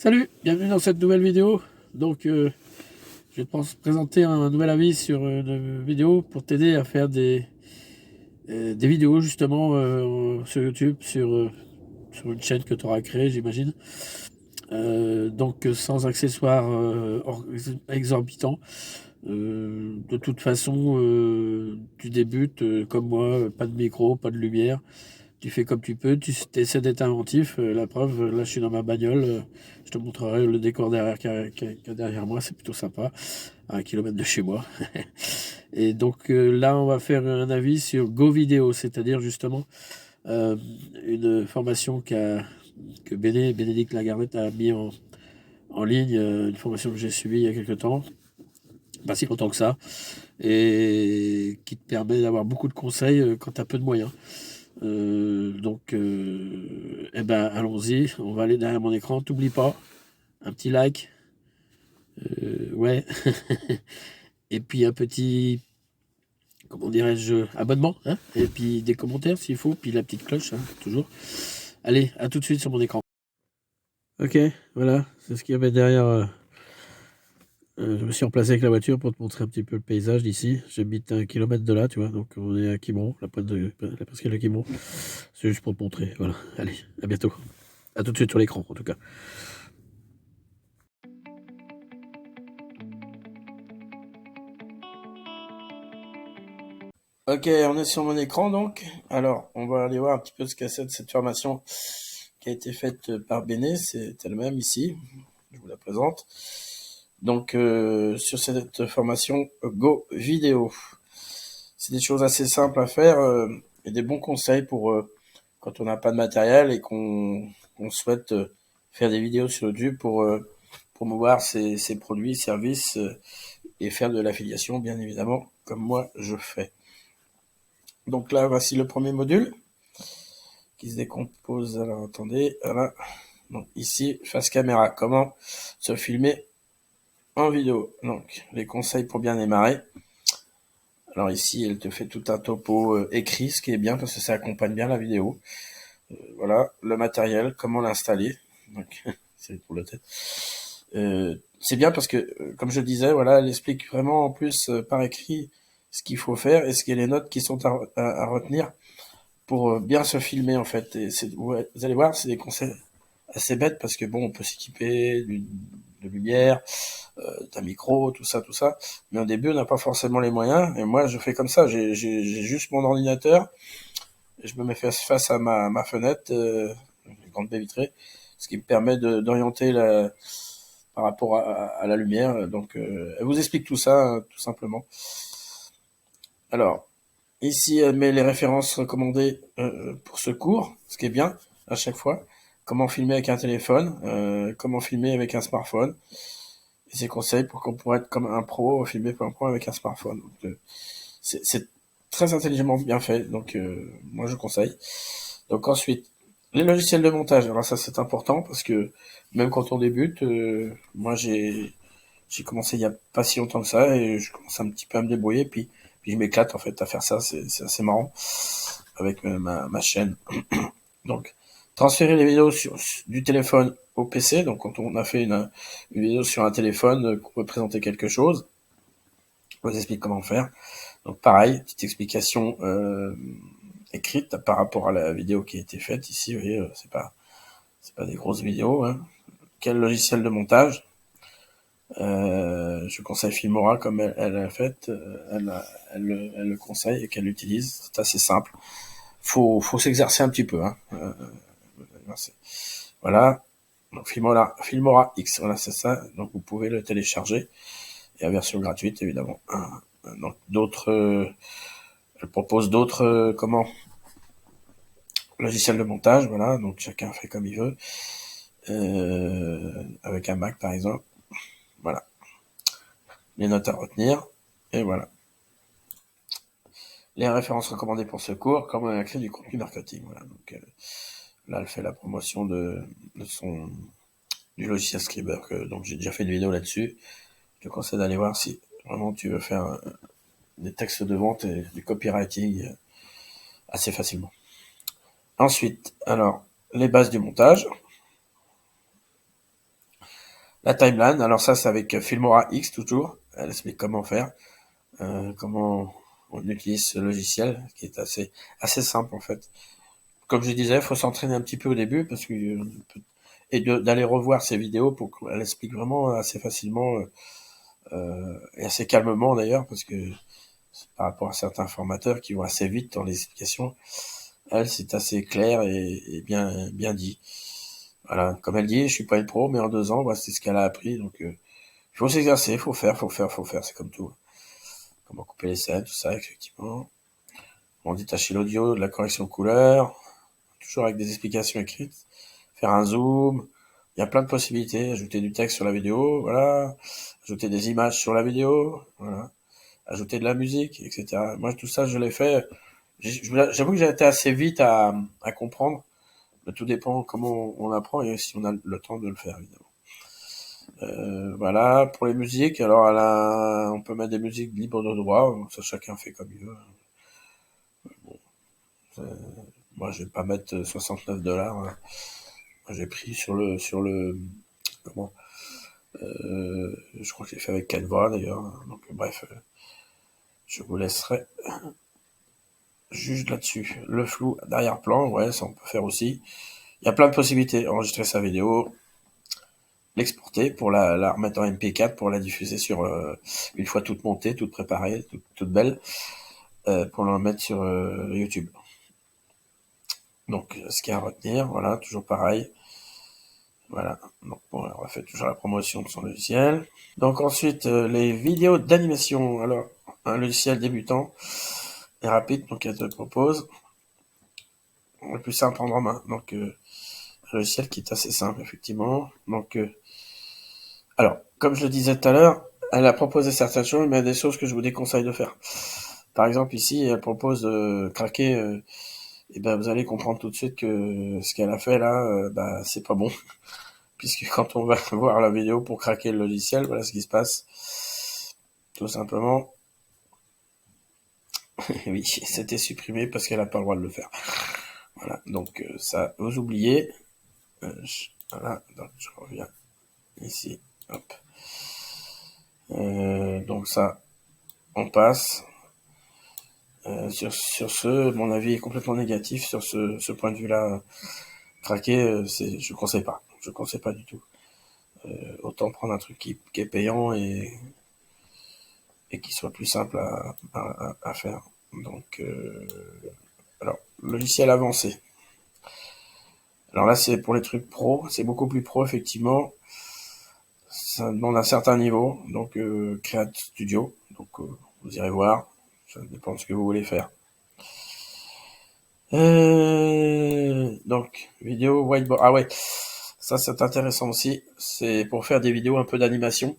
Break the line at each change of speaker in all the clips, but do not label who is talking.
Salut, bienvenue dans cette nouvelle vidéo. Donc, je vais te présenter un nouvel avis sur une vidéo pour t'aider à faire des vidéos justement sur YouTube, sur une chaîne que tu auras créée, j'imagine. Donc, sans accessoires exorbitants. De toute façon, tu débutes comme moi, pas de micro, pas de lumière. Tu fais comme tu peux, tu essaies d'être inventif. La preuve, là je suis dans ma bagnole, je te montrerai le décor derrière, qu'il y a derrière moi, c'est plutôt sympa, à 1 kilomètre de chez moi. Et donc là on va faire un avis sur Go Vidéo, c'est-à-dire justement euh, une formation que Bénédicte Lagardette a mis en ligne, une formation que j'ai suivie il y a quelques temps, pas si longtemps que ça, et qui te permet d'avoir beaucoup de conseils quand tu as peu de moyens. Eh ben, allons-y. On va aller derrière mon écran. T'oublies pas, un petit like. Ouais. Et puis un petit, comment dirais-je, abonnement. Hein, et puis des commentaires s'il faut. Puis la petite cloche, hein, toujours. Allez, à tout de suite sur mon écran. Ok, voilà. C'est ce qu'il y avait derrière. Je me suis remplacé avec la voiture pour te montrer un petit peu le paysage d'ici. J'habite à 1 kilomètre de là, tu vois. Donc on est à Quiberon, la presqu'île de Quiberon. C'est juste pour te montrer. Voilà. Allez, à bientôt. À tout de suite sur l'écran, en tout cas.
Ok, on est sur mon écran donc. Alors, on va aller voir un petit peu ce qu'a cette formation qui a été faite par Béné. C'est elle-même ici. Je vous la présente. Donc, sur cette formation Go Vidéo, c'est des choses assez simples à faire et des bons conseils pour quand on n'a pas de matériel et qu'on souhaite faire des vidéos sur YouTube pour promouvoir ses produits, services et faire de l'affiliation, bien évidemment, comme moi je fais. Donc là, voici le premier module qui se décompose. Alors attendez, voilà. Donc ici, face caméra, comment se filmer en vidéo. Donc les conseils pour bien démarrer. Alors ici, elle te fait tout un topo écrit, ce qui est bien parce que ça accompagne bien la vidéo. Voilà, le matériel, comment l'installer. Donc c'est pour la tête. C'est bien parce que, comme je disais, voilà, elle explique vraiment en plus par écrit ce qu'il faut faire et ce qu'il y a les notes qui sont à retenir pour bien se filmer en fait. Et vous allez voir, c'est des conseils assez bêtes parce que bon, on peut s'équiper de lumière, d'un micro, tout ça, tout ça. Mais au début, on n'a pas forcément les moyens. Et moi, je fais comme ça. J'ai juste mon ordinateur. Et je me mets face à ma fenêtre, une grande baie vitrée, ce qui me permet d'orienter par rapport à la lumière. Donc, elle vous explique tout ça, tout simplement. Alors, ici, elle met les références recommandées pour ce cours, ce qui est bien à chaque fois. Comment filmer avec un téléphone, comment filmer avec un smartphone, et ses conseils pour qu'on pourrait être comme un pro, filmer comme un pro avec un smartphone. Donc, c'est très intelligemment bien fait, donc moi je conseille. Donc ensuite, les logiciels de montage. Alors ça c'est important parce que même quand on débute, moi j'ai commencé il y a pas si longtemps que ça et je commence un petit peu à me débrouiller puis je m'éclate en fait à faire ça, c'est assez marrant avec ma chaîne. Donc transférer les vidéos du téléphone au PC. Donc quand on a fait une vidéo sur un téléphone qu'on veut présenter quelque chose, on vous explique comment faire. Donc pareil, petite explication écrite par rapport à la vidéo qui a été faite ici. Vous voyez, c'est pas des grosses vidéos. Hein. Quel logiciel de montage je conseille Filmora comme elle a fait, elle le conseille et qu'elle l'utilise. C'est assez simple. Faut s'exercer un petit peu. Hein. Voilà. Donc Filmora X, voilà c'est ça. Donc vous pouvez le télécharger et la version gratuite évidemment. Donc elle propose d'autres logiciels de montage. Voilà. Donc chacun fait comme il veut. Avec un Mac par exemple. Voilà. Les notes à retenir. Et voilà. Les références recommandées pour ce cours, comment créer du contenu marketing. Voilà. Donc là, elle fait la promotion du logiciel Scriber. Donc j'ai déjà fait une vidéo là-dessus. Je te conseille d'aller voir si vraiment tu veux faire des textes de vente et du copywriting assez facilement. Ensuite, alors, les bases du montage. La timeline, alors ça c'est avec Filmora X toujours. Elle explique comment faire, comment on utilise ce logiciel qui est assez simple en fait. Comme je disais, il faut s'entraîner un petit peu au début parce que d'aller revoir ces vidéos pour qu'elle explique vraiment assez facilement et assez calmement d'ailleurs parce que par rapport à certains formateurs qui vont assez vite dans les explications, elle c'est assez clair et bien dit. Voilà, comme elle dit, je suis pas une pro, mais en 2 ans, bah, c'est ce qu'elle a appris, donc il faut s'exercer, faut faire, c'est comme tout. Comment couper les scènes, tout ça, effectivement. On détacher l'audio, de la correction de couleur, toujours avec des explications écrites. Faire un zoom, il y a plein de possibilités. Ajouter du texte sur la vidéo, voilà. Ajouter des images sur la vidéo, voilà. Ajouter de la musique, etc. Moi, tout ça, je l'ai fait. J'avoue que j'ai été assez vite à comprendre. Mais tout dépend comment on apprend et si on a le temps de le faire, évidemment. Voilà, pour les musiques, alors on peut mettre des musiques libres de droit, ça chacun fait comme il veut. Moi, je vais pas mettre 69 $. Moi, j'ai pris comment, je crois que j'ai fait avec Canva d'ailleurs. Donc, bref, je vous laisserai juge là-dessus. Le flou d'arrière-plan, ouais, ça on peut faire aussi. Il y a plein de possibilités. Enregistrer sa vidéo, l'exporter pour la remettre en MP4 pour la diffuser sur une fois toute montée, toute préparée, toute belle, pour la mettre sur YouTube. Donc, ce qu'il y a à retenir, voilà, toujours pareil. Voilà, donc bon, on va faire toujours la promotion de son logiciel. Donc ensuite, les vidéos d'animation. Alors, un logiciel débutant et rapide, donc elle te propose le plus simple à prendre en main. Donc, un logiciel qui est assez simple, effectivement. Donc, alors, comme je le disais tout à l'heure, elle a proposé certaines choses, mais il y a des choses que je vous déconseille de faire. Par exemple, ici, elle propose de craquer, et ben vous allez comprendre tout de suite que ce qu'elle a fait là, bah, c'est pas bon. Puisque quand on va voir la vidéo pour craquer le logiciel, voilà ce qui se passe. Tout simplement, oui, c'était supprimé parce qu'elle n'a pas le droit de le faire. Voilà, donc ça, vous oubliez. Voilà, donc je reviens ici. Hop. Donc ça, on passe. Sur ce, mon avis est complètement négatif sur ce point de vue-là. Craquer, je conseille pas. Je conseille pas du tout. Autant prendre un truc qui est payant et qui soit plus simple à faire. Donc, alors, logiciel avancé. Alors là, c'est pour les trucs pro, c'est beaucoup plus pro, effectivement. Ça demande un certain niveau, donc Create Studio, donc vous irez voir, ça dépend de ce que vous voulez faire. Donc, vidéo whiteboard, ah ouais, ça c'est intéressant aussi, c'est pour faire des vidéos un peu d'animation,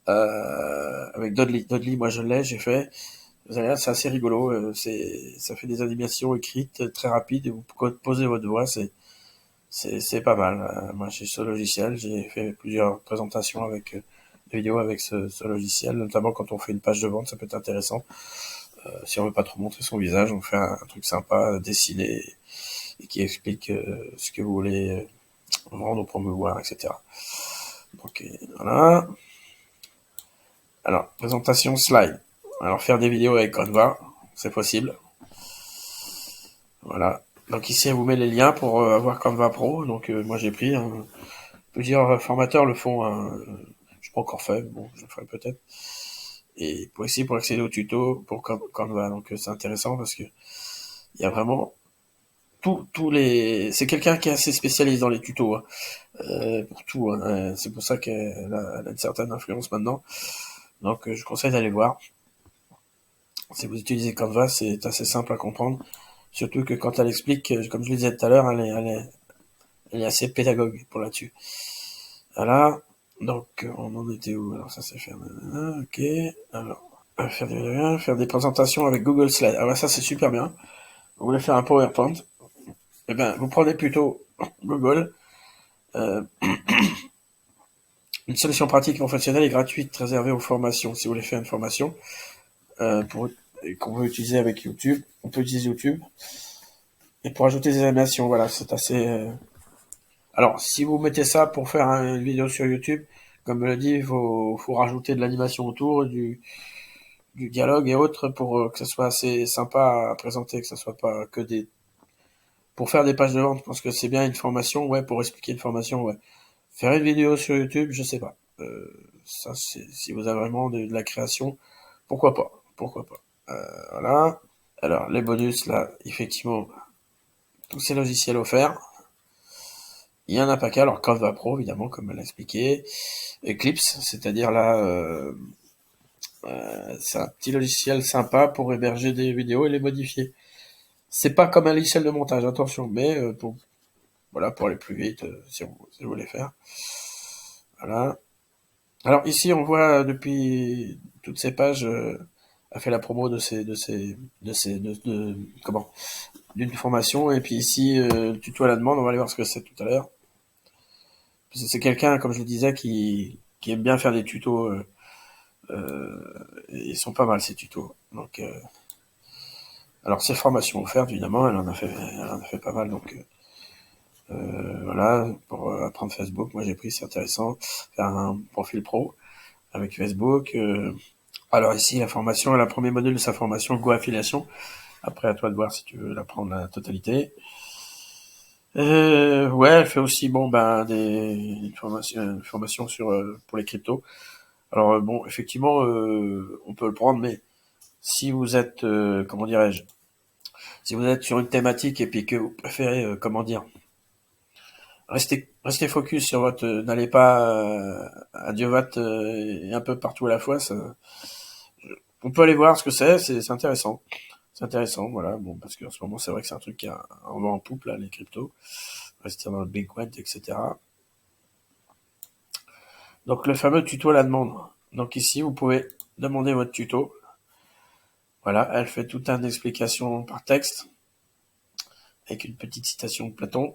avec Dodly. Dodly, moi je l'ai, j'ai fait. Vous allez voir, c'est assez rigolo. Ça fait des animations écrites très rapides et vous posez votre voix, c'est pas mal. Moi, j'ai ce logiciel, j'ai fait plusieurs présentations avec des vidéos avec ce logiciel, notamment quand on fait une page de vente, ça peut être intéressant. Si on veut pas trop montrer son visage, on fait un truc sympa, dessiné et qui explique ce que vous voulez vendre ou promouvoir, etc. Donc voilà. Alors, présentation slide. Alors, faire des vidéos avec Canva, c'est possible. Voilà. Donc ici, elle vous met les liens pour avoir Canva Pro. Donc moi, j'ai pris. Plusieurs formateurs le font. Je n'ai pas encore fait, bon, je le ferai peut-être. Et pour accéder au tuto pour Canva. Donc c'est intéressant parce que il y a vraiment tous les. C'est quelqu'un qui est assez spécialiste dans les tutos, hein, pour tout. Hein. C'est pour ça qu'elle a une certaine influence maintenant. Donc je conseille d'aller voir. Si vous utilisez Canva, c'est assez simple à comprendre. Surtout que quand elle explique, comme je le disais tout à l'heure, elle est assez pédagogue pour là-dessus. Voilà. Donc, on en était où? Alors, ça, c'est faire... Ok. Alors, faire des présentations avec Google Slides. Alors, ça, c'est super bien. Vous voulez faire un PowerPoint? Eh ben, vous prenez plutôt Google. Euh, une solution pratique non fonctionnelle et gratuite réservée aux formations. Si vous voulez faire une formation, qu'on veut utiliser avec YouTube, on peut utiliser YouTube. Et pour ajouter des animations, voilà, c'est assez Alors, si vous mettez ça pour faire une vidéo sur YouTube, comme je l'ai dit, faut rajouter de l'animation autour, du dialogue et autres pour que ça soit assez sympa à présenter, que ça soit pas que des... Pour faire des pages de vente, je pense que c'est bien une formation, ouais, pour expliquer une formation, ouais. Faire une vidéo sur YouTube, je sais pas. Ça, c'est, si vous avez vraiment de la création, pourquoi pas, pourquoi pas. Voilà. Alors, les bonus, là, effectivement, tous ces logiciels offerts. Il y en a pas qu'un, alors Canva Pro, évidemment, comme elle l'a expliqué. Eclipse, c'est-à-dire là, c'est un petit logiciel sympa pour héberger des vidéos et les modifier. C'est pas comme un logiciel de montage, attention, mais pour, voilà, pour aller plus vite, si vous voulez faire. Voilà. Alors ici, on voit depuis toutes ces pages, a fait la promo comment, d'une formation, et puis ici, tuto à la demande, on va aller voir ce que c'est tout à l'heure. C'est quelqu'un, comme je le disais, qui aime bien faire des tutos. Ils sont pas mal ces tutos. Donc, alors ces formations offertes, évidemment, elle en a fait pas mal. Donc, voilà, pour apprendre Facebook, moi j'ai pris, c'est intéressant, faire un profil pro avec Facebook. Alors ici, la formation, le premier module de sa formation, Go Affiliation. Après, à toi de voir si tu veux la prendre la totalité. Ouais, elle fait aussi bon ben une formation sur pour les cryptos. Alors bon, effectivement, on peut le prendre, mais si vous êtes, comment dirais-je, si vous êtes sur une thématique et puis que vous préférez, comment dire, rester focus sur votre, n'allez pas à Dieu et un peu partout à la fois. On peut aller voir ce que c'est intéressant. C'est intéressant, voilà. Bon, parce qu'en ce moment, c'est vrai que c'est un truc qui a un vent en poupe, là, les cryptos. Rester dans le Bitcoin, etc. Donc, le fameux tuto à la demande. Donc, ici, vous pouvez demander votre tuto. Voilà, elle fait toute une explication par texte, avec une petite citation de Platon.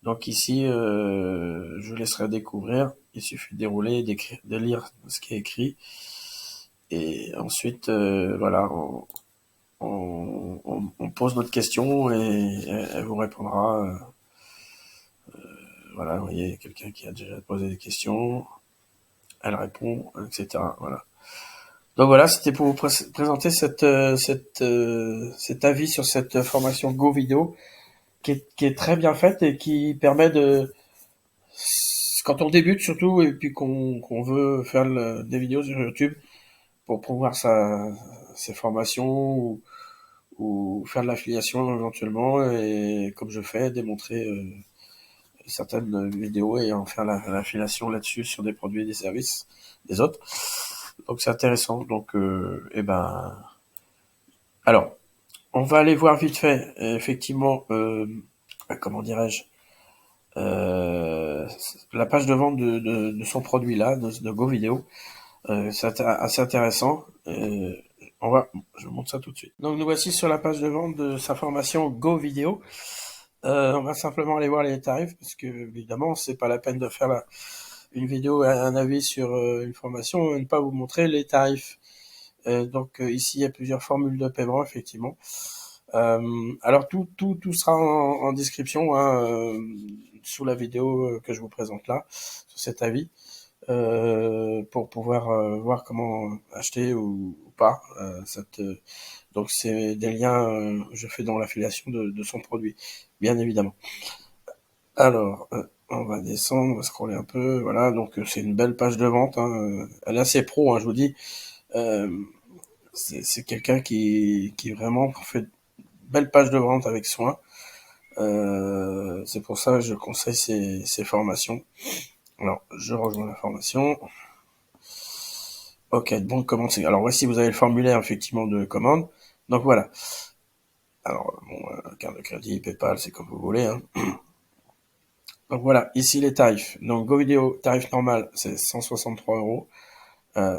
Donc ici, je laisserai découvrir. Il suffit de dérouler, de lire ce qui est écrit. Et ensuite, voilà, on pose notre question et elle vous répondra. Voilà, vous voyez, quelqu'un qui a déjà posé des questions, elle répond, etc. Voilà. Donc voilà, c'était pour vous présenter cet avis sur cette formation Go Vidéo qui est très bien faite et qui permet de, quand on débute surtout et puis qu'on veut faire des vidéos sur YouTube pour promouvoir ses formations ou faire de l'affiliation éventuellement et comme je fais, démontrer certaines vidéos et en faire l'affiliation là-dessus sur des produits et des services des autres. Donc c'est intéressant. Donc alors on va aller voir vite fait effectivement comment dirais-je la page de vente de son produit là, de Go Vidéo. C'est assez intéressant. Je vous montre ça tout de suite. Donc nous voici sur la page de vente de sa formation Go Vidéo. On va simplement aller voir les tarifs parce que évidemment c'est pas la peine de faire une vidéo, un avis sur une formation et ne pas vous montrer les tarifs. Donc ici il y a plusieurs formules de paiement effectivement. Alors tout sera en description hein, sous la vidéo que je vous présente là, sur cet avis, pour pouvoir voir comment acheter ou pas. Donc c'est des liens je fais dans l'affiliation de son produit, bien évidemment. Alors, on va descendre, on va scroller un peu, voilà, donc c'est une belle page de vente, hein, elle est assez pro, hein, je vous dis. Euh, c'est quelqu'un qui vraiment fait de belles pages de vente avec soin. C'est pour ça que je conseille ces formations. Alors, je rejoins la formation. Ok, bon de commande. Alors voici, vous avez le formulaire effectivement de commande. Donc voilà. Alors, bon, carte de crédit, PayPal, c'est comme vous voulez. Hein. Donc voilà, ici les tarifs. Donc Go Vidéo, tarif normal, c'est 163 €.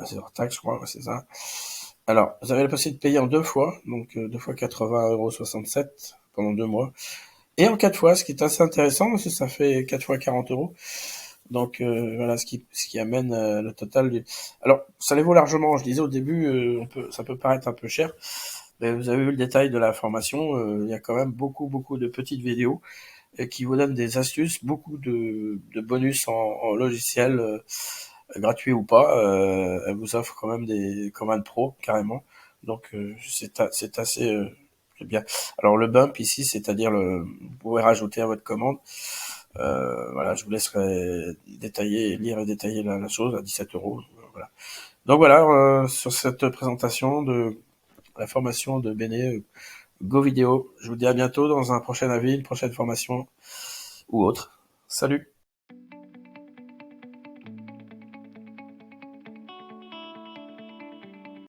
C'est hors taxe, je crois, c'est ça. Alors, vous avez la possibilité de payer en 2 fois, donc 2 fois 80,67 € pendant 2 mois. Et en 4 fois, ce qui est assez intéressant, parce que ça fait 4 fois 40 €. Donc voilà, ce qui amène le total du... Alors, ça les vaut largement, je disais au début, ça peut paraître un peu cher, mais vous avez vu le détail de la formation, il y a quand même beaucoup de petites vidéos. et qui vous donne des astuces, beaucoup de bonus en logiciel, gratuit ou pas. Elle vous offre quand même des commandes pro, carrément. Donc c'est assez c'est bien. Alors le bump ici, c'est-à-dire vous pouvez rajouter à votre commande. Voilà, je vous laisserai lire et détailler la chose à 17 €. Voilà. Donc voilà, sur cette présentation de la formation de Bene Go Vidéo. Je vous dis à bientôt dans un prochain avis, une prochaine formation ou autre. Salut!